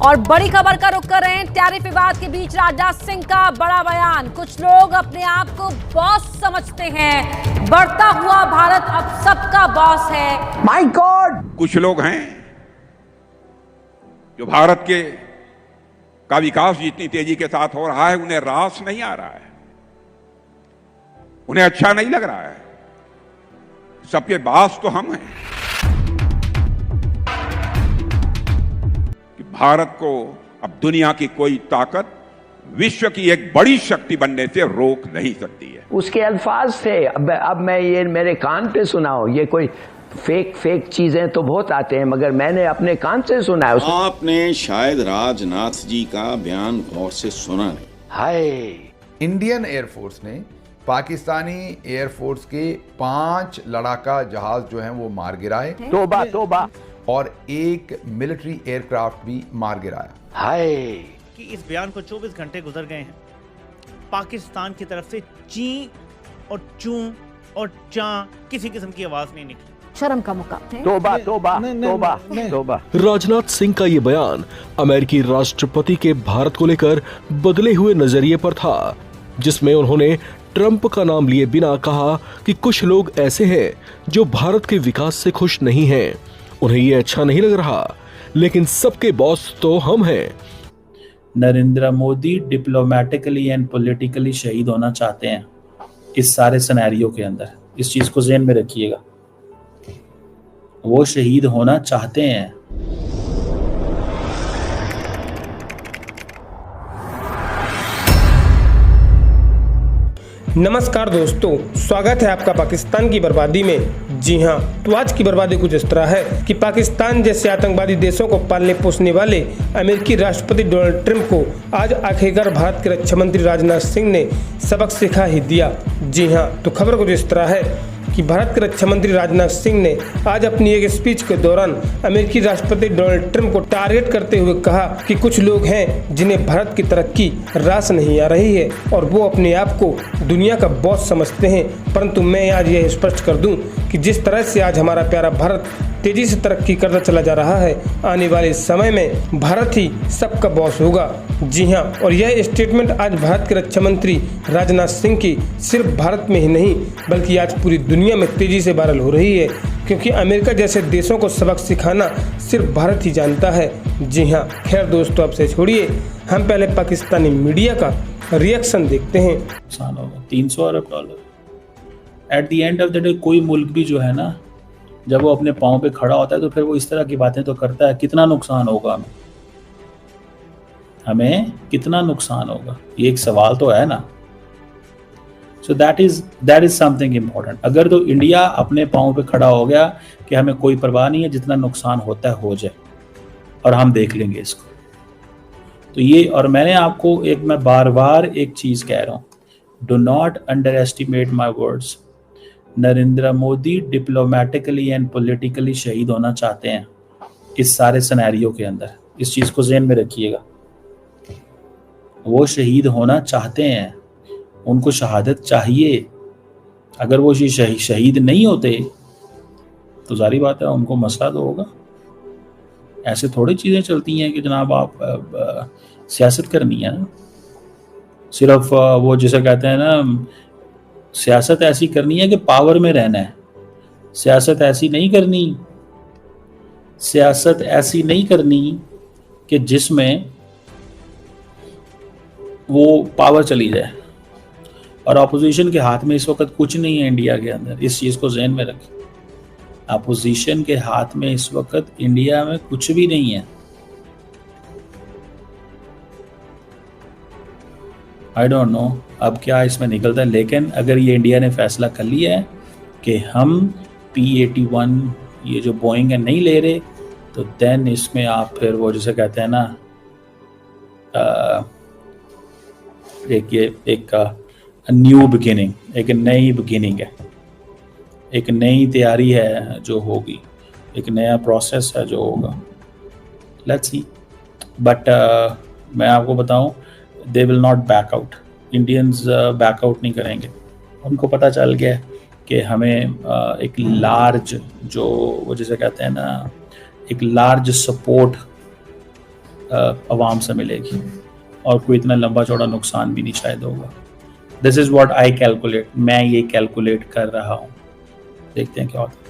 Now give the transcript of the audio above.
और बड़ी खबर का रुख कर रहे हैं। टैरिफ विवाद के बीच राजनाथ सिंह का बड़ा बयान। कुछ लोग अपने आप को बॉस समझते हैं। बढ़ता हुआ भारत अब सबका बॉस है। My God! कुछ लोग हैं जो भारत के का विकास जितनी तेजी के साथ हो रहा है उन्हें रास नहीं आ रहा है, उन्हें अच्छा नहीं लग रहा है। सबके बॉस तो हम हैं कि भारत को अब दुनिया की कोई ताकत विश्व की एक बड़ी शक्ति बनने से रोक नहीं सकती है। उसके अल्फाज थे। अब मैं ये मेरे कान पे सुनाओ। ये कोई फेक चीजें तो बहुत आते हैं, मगर मैंने अपने कान से सुना है। आपने शायद राजनाथ जी का बयान गौर से सुना नहीं। हाय! इंडियन एयरफोर्स ने पाकिस्तानी एयरफोर्स के 5 लड़ाका जहाज जो हैं वो मार गिराए। तोबा तोबा! और एक मिलिट्री एयरक्राफ्ट भी मार गिराया। हाय! कि इस बयान को 24 घंटे गुजर गए हैं, पाकिस्तान की तरफ से ची और चू और चा किसी किस्म की आवाज नहीं निकली। शर्म का मौका। तोबा तोबा तोबा तोबा! राजनाथ सिंह का ये बयान अमेरिकी राष्ट्रपति के भारत को लेकर बदले हुए नजरिए पर था, जिसमें उन्होंने ट्रंप का नाम लिए बिना कहा कि कुछ लोग ऐसे हैं जो भारत के विकास से खुश नहीं हैं, उन्हें ये अच्छा नहीं लग रहा, लेकिन सबके बॉस तो हम हैं। Narendra Modi diplomatically and politically शहीद होना चाहते हैं इस सारे सिनेरियो के अंदर। इस चीज को ज़हन में रखिएगा, वो शहीद होना चाहते हैं। नमस्कार दोस्तों, स्वागत है आपका पाकिस्तान की बर्बादी में। जी हाँ, तो आज की बर्बादी कुछ इस तरह है कि पाकिस्तान जैसे आतंकवादी देशों को पालने पोसने वाले अमेरिकी राष्ट्रपति डोनाल्ड ट्रंप को आज आखिरकार भारत के रक्षा मंत्री राजनाथ सिंह ने सबक सिखा ही दिया। जी हाँ, तो खबर कुछ इस तरह है कि भारत के रक्षा मंत्री राजनाथ सिंह ने आज अपनी एक स्पीच के दौरान अमेरिकी राष्ट्रपति डोनाल्ड ट्रंप को टारगेट करते हुए कहा कि कुछ लोग हैं जिन्हें भारत की तरक्की रास नहीं आ रही है और वो अपने आप को दुनिया का बॉस समझते हैं। परंतु मैं आज यह स्पष्ट कर दूं कि जिस तरह से आज हमारा प्यारा भारत तेजी से तरक्की करता चला जा रहा है, आने वाले समय में भारत ही सबका बॉस होगा। जी हाँ, और यह स्टेटमेंट आज भारत के रक्षा मंत्री राजनाथ सिंह की सिर्फ भारत में ही नहीं बल्कि आज पूरी दुनिया में तेजी से वायरल हो रही है, क्योंकि अमेरिका जैसे देशों को सबक सिखाना सिर्फ भारत ही जानता है। जी हाँ, खैर दोस्तों, अब से छोड़िए, हम पहले पाकिस्तानी मीडिया का रिएक्शन देखते हैं। नुकसान होगा $300 अरब। At the end of the day कोई मुल्क भी जो है ना, जब वो अपने पाँव पे खड़ा होता है तो फिर वो इस तरह की बातें तो करता है। कितना नुकसान होगा हमें कितना नुकसान होगा, ये एक सवाल तो है ना। So that is something important. अगर तो इंडिया अपने पाँव पे खड़ा हो गया कि हमें कोई परवाह नहीं है, जितना नुकसान होता है हो जाए और हम देख लेंगे इसको, तो ये। और मैंने आपको मैं बार बार एक चीज कह रहा हूँ, do not under estimate my words. Narendra Modi diplomatically and politically शहीद होना चाहते हैं इस सारे सिनेरियो के अंदर। इस चीज को ज़हन में रखिएगा, वो शहीद होना चाहते हैं, उनको शहादत चाहिए। अगर वो शहीद नहीं होते तो जारी बात है उनको मसला तो होगा। ऐसे थोड़ी चीज़ें चलती हैं कि जनाब आप सियासत करनी है ना, सिर्फ वो जिसे कहते हैं ना, सियासत ऐसी करनी है कि पावर में रहना है। सियासत ऐसी नहीं करनी कि जिसमें वो पावर चली जाए। और अपोजिशन के हाथ में इस वक्त कुछ नहीं है इंडिया के अंदर। इस चीज़ को ज़हन में रखें, अपोजिशन के हाथ में इस वक्त इंडिया में कुछ भी नहीं है। आई डोंट नो अब क्या इसमें निकलता है, लेकिन अगर ये इंडिया ने फैसला कर लिया है कि हम P-81 ये जो बोइंग है नहीं ले रहे, तो देन इसमें आप फिर वो जिसे कहते हैं ना, एक न्यू बिगिनिंग, एक नई बिगिनिंग है, एक नई तैयारी है जो होगी, एक नया प्रोसेस है जो होगा। Let's see. बट मैं आपको बताऊं, they will not back out. Indians back out नहीं करेंगे। उनको पता चल गया कि हमें एक लार्ज जो वो जिसे कहते हैं ना, एक लार्ज सपोर्ट आवाम से मिलेगी और कोई इतना लंबा चौड़ा नुकसान भी नहीं शायद होगा। This is what I calculate, मैं ये कैलकुलेट कर रहा हूँ, देखते हैं क्या होता है।